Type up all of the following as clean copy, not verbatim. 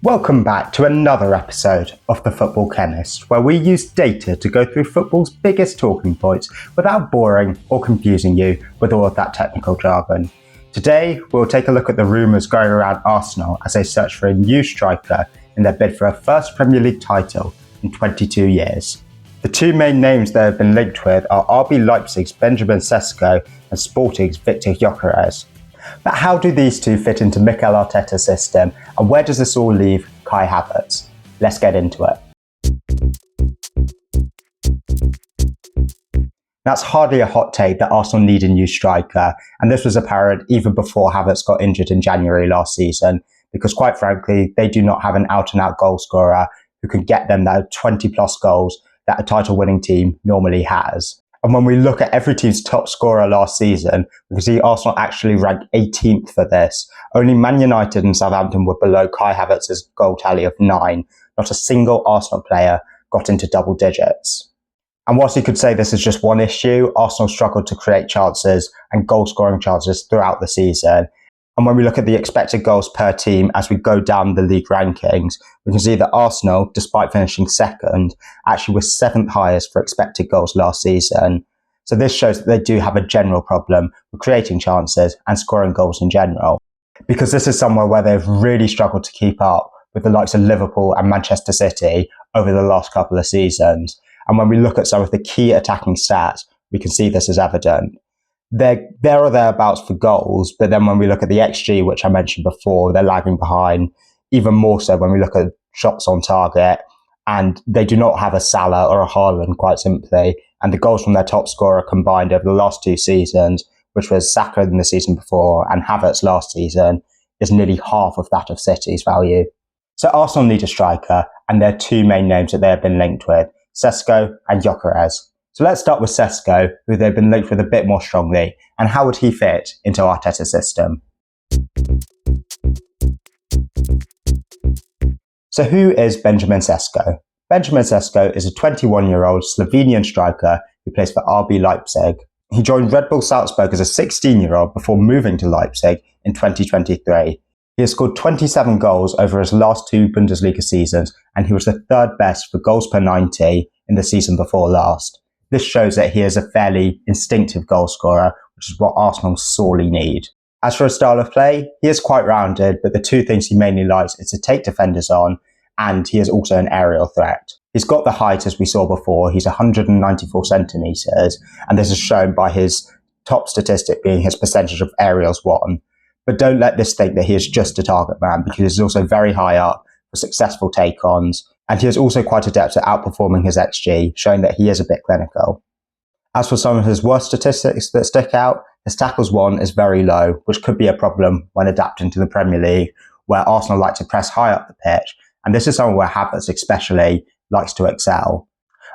Welcome back to another episode of The Football Chemist, where we use data to go through football's biggest talking points without boring or confusing you with all of that technical jargon. Today, we'll take a look at the rumours going around Arsenal as they search for a new striker in their bid for a first Premier League title in 22 years. The two main names they have been linked with are RB Leipzig's Benjamin Sesko and Sporting's Viktor Gyokeres. But how do these two fit into Mikel Arteta's system, and where does this all leave Kai Havertz? Let's get into it. That's hardly a hot take that Arsenal need a new striker, and this was apparent even before Havertz got injured in January last season, because quite frankly, they do not have an out-and-out goal scorer who can get them that 20-plus goals that a title-winning team normally has. And when we look at every team's top scorer last season, we can see Arsenal actually ranked 18th for this. Only Man United and Southampton were below Kai Havertz's goal tally of 9. Not a single Arsenal player got into double digits. And whilst you could say this is just one issue, Arsenal struggled to create chances and goal-scoring chances throughout the season. And when we look at the expected goals per team as we go down the league rankings, we can see that Arsenal, despite finishing second, actually was 7th highest for expected goals last season. So this shows that they do have a general problem with creating chances and scoring goals in general. Because this is somewhere where they've really struggled to keep up with the likes of Liverpool and Manchester City over the last couple of seasons. And when we look at some of the key attacking stats, we can see this is evident. They're there or thereabouts for goals, but then when we look at the XG, which I mentioned before, they're lagging behind, even more so when we look at shots on target, and they do not have a Salah or a Haaland, quite simply, and the goals from their top scorer combined over the last two seasons, which was Saka in the season before and Havertz last season, is nearly half of that of City's value. So Arsenal need a striker, and there are two main names that they have been linked with, Sesko and Gyokeres. So let's start with Sesko, who they've been linked with a bit more strongly, and how would he fit into Arteta's system? So who is Benjamin Sesko? Benjamin Sesko is a 21-year-old Slovenian striker who plays for RB Leipzig. He joined Red Bull Salzburg as a 16-year-old before moving to Leipzig in 2023. He has scored 27 goals over his last two Bundesliga seasons, and he was the third best for goals per 90 in the season before last. This shows that he is a fairly instinctive goal scorer, which is what Arsenal sorely need. As for his style of play, he is quite rounded, but the two things he mainly likes is to take defenders on, and he is also an aerial threat. He's got the height as we saw before, he's 194 centimetres, and this is shown by his top statistic being his percentage of aerials won. But don't let this think that he is just a target man, because he's also very high up for successful take-ons, and he is also quite adept at outperforming his XG, showing that he is a bit clinical. As for some of his worst statistics that stick out, his tackles won is very low, which could be a problem when adapting to the Premier League, where Arsenal like to press high up the pitch, and this is somewhere where Havertz especially likes to excel.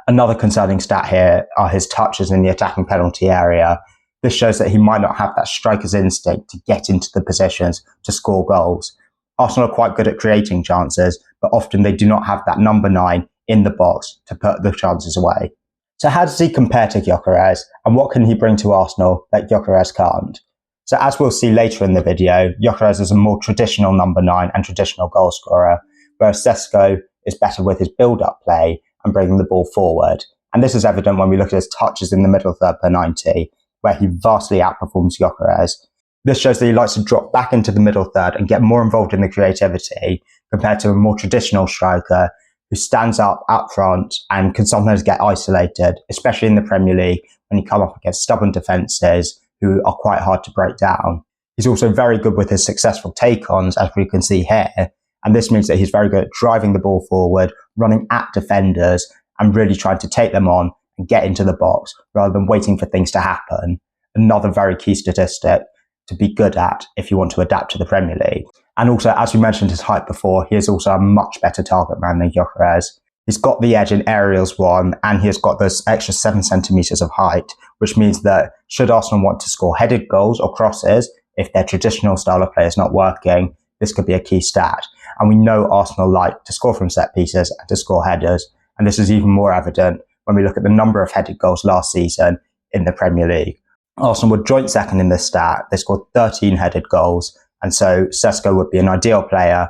Another concerning stat here are his touches in the attacking penalty area. This shows that he might not have that striker's instinct to get into the positions to score goals. Arsenal are quite good at creating chances, but often they do not have that number 9 in the box to put the chances away. So how does he compare to Gyokeres, and what can he bring to Arsenal that Gyokeres can't? So as we'll see later in the video, Gyokeres is a more traditional number 9 and traditional goal scorer, whereas Sesko is better with his build-up play and bringing the ball forward. And this is evident when we look at his touches in the middle third per 90, where he vastly outperforms Gyokeres. This shows that he likes to drop back into the middle third and get more involved in the creativity compared to a more traditional striker who stands up front and can sometimes get isolated, especially in the Premier League when you come up against stubborn defences who are quite hard to break down. He's also very good with his successful take-ons, as we can see here, and this means that he's very good at driving the ball forward, running at defenders and really trying to take them on and get into the box rather than waiting for things to happen. Another very key statistic to be good at if you want to adapt to the Premier League. And also, as we mentioned his height before, he is also a much better target man than Gyokeres. He's got the edge in aerials won, and he has got those extra 7 centimetres of height, which means that should Arsenal want to score headed goals or crosses, if their traditional style of play is not working, this could be a key stat. And we know Arsenal like to score from set pieces and to score headers, and this is even more evident when we look at the number of headed goals last season in the Premier League. Arsenal were joint second in this stat. They scored 13 headed goals, and so Sesko would be an ideal player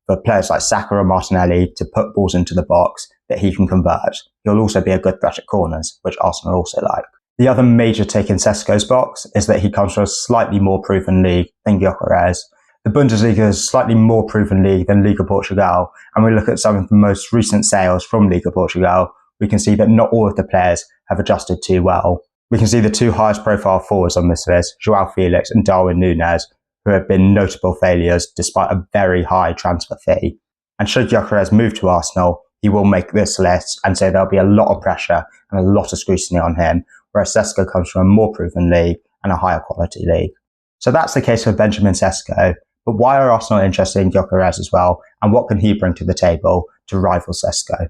for players like Saka or Martinelli to put balls into the box that he can convert. He'll also be a good threat at corners, which Arsenal also like. The other major take in Sesko's box is that he comes from a slightly more proven league than Gyokeres. The Bundesliga is a slightly more proven league than Liga Portugal, and we look at some of the most recent sales from Liga Portugal, we can see that not all of the players have adjusted too well. We can see the two highest profile forwards on this list, João Felix and Darwin Núñez, who have been notable failures despite a very high transfer fee. And should Gyokeres move to Arsenal, he will make this list, and so there'll be a lot of pressure and a lot of scrutiny on him, whereas Sesko comes from a more proven league and a higher quality league. So that's the case for Benjamin Sesko, but why are Arsenal interested in Gyokeres as well, and what can he bring to the table to rival Sesko?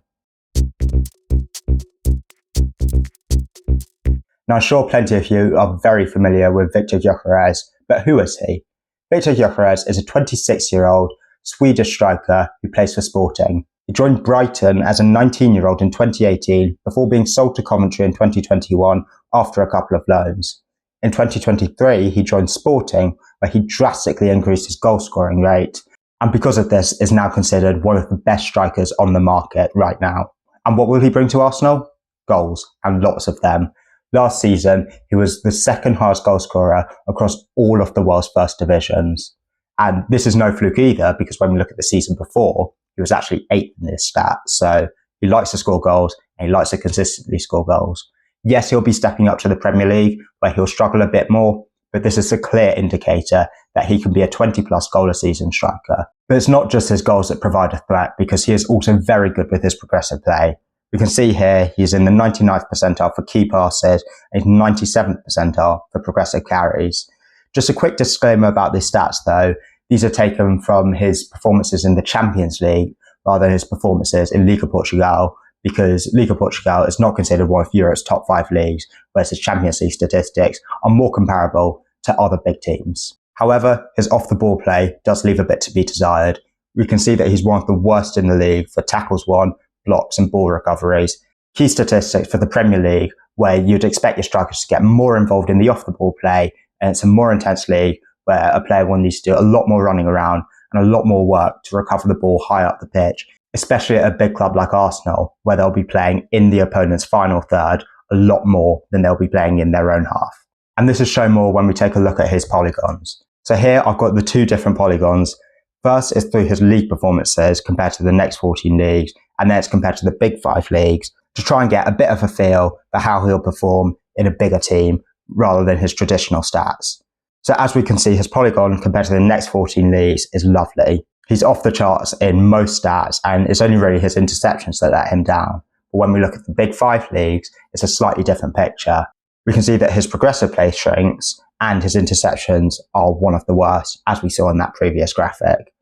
Now, I'm sure plenty of you are very familiar with Viktor Gyokeres, but who is he? Viktor Gyokeres is a 26-year-old Swedish striker who plays for Sporting. He joined Brighton as a 19-year-old in 2018 before being sold to Coventry in 2021 after a couple of loans. In 2023, he joined Sporting, where he drastically increased his goal-scoring rate, and because of this is now considered one of the best strikers on the market right now. And what will he bring to Arsenal? Goals, and lots of them. Last season, he was the second highest goal scorer across all of the world's first divisions. And this is no fluke either, because when we look at the season before, he was actually 8th in this stat. So he likes to score goals, and he likes to consistently score goals. Yes, he'll be stepping up to the Premier League, where he'll struggle a bit more, but this is a clear indicator that he can be a 20-plus goal a season striker. But it's not just his goals that provide a threat, because he is also very good with his progressive play. We can see here he's in the 99th percentile for key passes and 97th percentile for progressive carries. Just a quick disclaimer about these stats though, these are taken from his performances in the Champions League rather than his performances in Liga Portugal, because Liga Portugal is not considered one of Europe's top 5 leagues, whereas his Champions League statistics are more comparable to other big teams. However, his off-the-ball play does leave a bit to be desired. We can see that he's one of the worst in the league for tackles won, blocks and ball recoveries. Key statistics for the Premier League, where you'd expect your strikers to get more involved in the off-the-ball play, and it's a more intense league where a player will need to do a lot more running around and a lot more work to recover the ball high up the pitch, especially at a big club like Arsenal, where they'll be playing in the opponent's final third a lot more than they'll be playing in their own half. And this is shown more when we take a look at his polygons. So here I've got the two different polygons. First is through his league performances compared to the next 14 leagues, and then it's compared to the big 5 leagues to try and get a bit of a feel for how he'll perform in a bigger team rather than his traditional stats. So as we can see, his polygon compared to the next 14 leagues is lovely. He's off the charts in most stats, and it's only really his interceptions that let him down. But when we look at the big 5 leagues, it's a slightly different picture. We can see that his progressive play shrinks and his interceptions are one of the worst, as we saw in that previous graphic.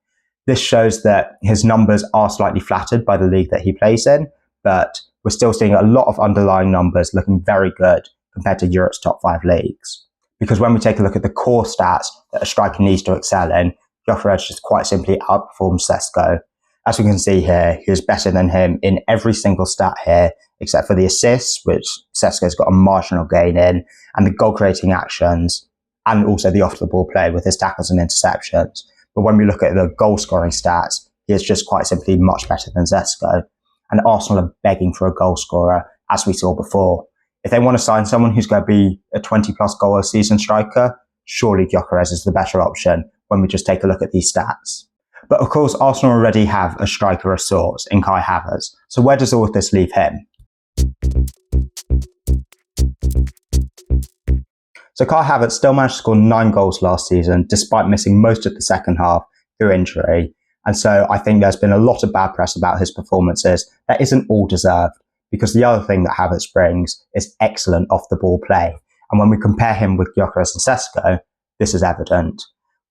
This shows that his numbers are slightly flattered by the league that he plays in, but we're still seeing a lot of underlying numbers looking very good compared to Europe's top 5 leagues. Because when we take a look at the core stats that a striker needs to excel in, Gyokeres just quite simply outperforms Sesko. As we can see here, he is better than him in every single stat here, except for the assists, which Sesko's got a marginal gain in, and the goal-creating actions, and also the off-the-ball play with his tackles and interceptions. But when we look at the goal-scoring stats, he is just quite simply much better than Sesko. And Arsenal are begging for a goal scorer, as we saw before. If they want to sign someone who's going to be a 20-plus goal a season striker, surely Gyokeres is the better option when we just take a look at these stats. But of course, Arsenal already have a striker of sorts in Kai Havertz. So where does all of this leave him? So Kai Havertz still managed to score 9 goals last season, despite missing most of the second half through injury. And so I think there's been a lot of bad press about his performances that isn't all deserved, because the other thing that Havertz brings is excellent off-the-ball play. And when we compare him with Gyokeres and Sesko, this is evident.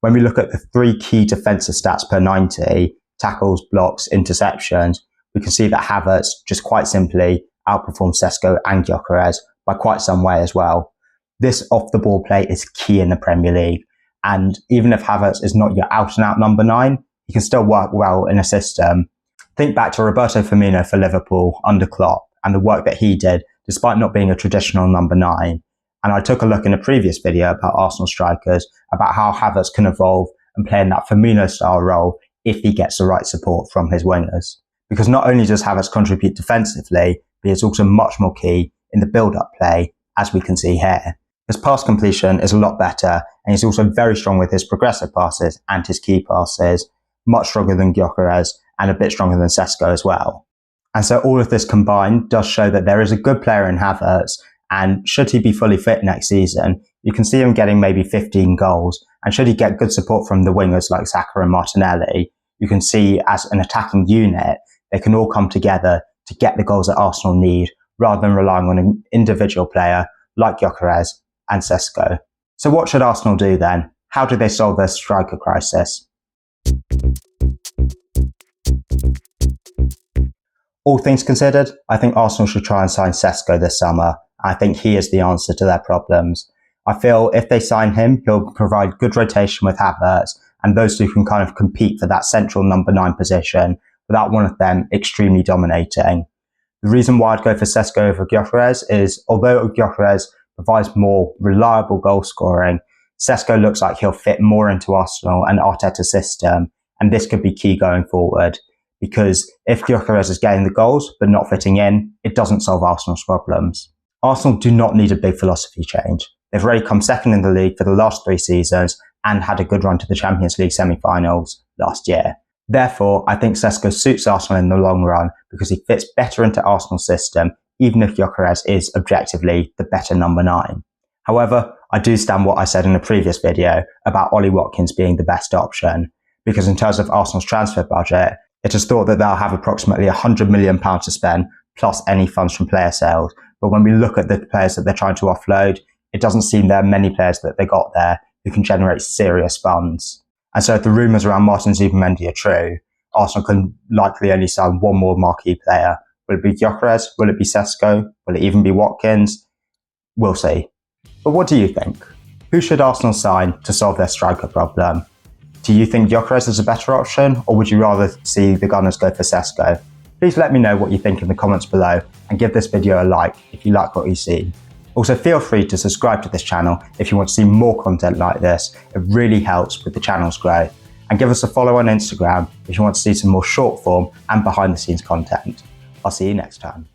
When we look at the 3 key defensive stats per 90, tackles, blocks, interceptions, we can see that Havertz just quite simply outperforms Sesko and Gyokeres by quite some way as well. This off-the-ball play is key in the Premier League. And even if Havertz is not your out-and-out number 9, he can still work well in a system. Think back to Roberto Firmino for Liverpool under Klopp and the work that he did despite not being a traditional number 9. And I took a look in a previous video about Arsenal strikers, about how Havertz can evolve and play in that Firmino-style role if he gets the right support from his wingers. Because not only does Havertz contribute defensively, but he is also much more key in the build-up play, as we can see here. His pass completion is a lot better, and he's also very strong with his progressive passes and his key passes, much stronger than Gyokeres and a bit stronger than Sesko as well. And so all of this combined does show that there is a good player in Havertz, and should he be fully fit next season, you can see him getting maybe 15 goals, and should he get good support from the wingers like Saka and Martinelli, you can see as an attacking unit, they can all come together to get the goals that Arsenal need, rather than relying on an individual player like Gyokeres and Sesko. So what should Arsenal do then? How do they solve their striker crisis? All things considered, I think Arsenal should try and sign Sesko this summer. I think he is the answer to their problems. I feel if they sign him, he'll provide good rotation with Havertz, and those two can kind of compete for that central number 9 position without one of them extremely dominating. The reason why I'd go for Sesko over Gyokeres is, although Gyokeres provides more reliable goal scoring, Sesko looks like he'll fit more into Arsenal and Arteta's system, and this could be key going forward. Because if Gyokeres is getting the goals but not fitting in, it doesn't solve Arsenal's problems. Arsenal do not need a big philosophy change. They've already come second in the league for the last 3 seasons and had a good run to the Champions League semi-finals last year. Therefore, I think Sesko suits Arsenal in the long run because he fits better into Arsenal's system, even if Gyokeres is objectively the better number 9. However, I do stand what I said in a previous video about Ollie Watkins being the best option, because in terms of Arsenal's transfer budget, it is thought that they'll have approximately £100 million to spend, plus any funds from player sales. But when we look at the players that they're trying to offload, it doesn't seem there are many players that they got there who can generate serious funds. And so if the rumours around Martin Zubimendi are true, Arsenal can likely only sign one more marquee player. Will it be Gyokeres? Will it be Sesko? Will it even be Watkins? We'll see. But what do you think? Who should Arsenal sign to solve their striker problem? Do you think Gyokeres is a better option, or would you rather see the Gunners go for Sesko? Please let me know what you think in the comments below, and give this video a like if you like what you see. Also, feel free to subscribe to this channel if you want to see more content like this. It really helps with the channel's growth. And give us a follow on Instagram if you want to see some more short form and behind the scenes content. I'll see you next time.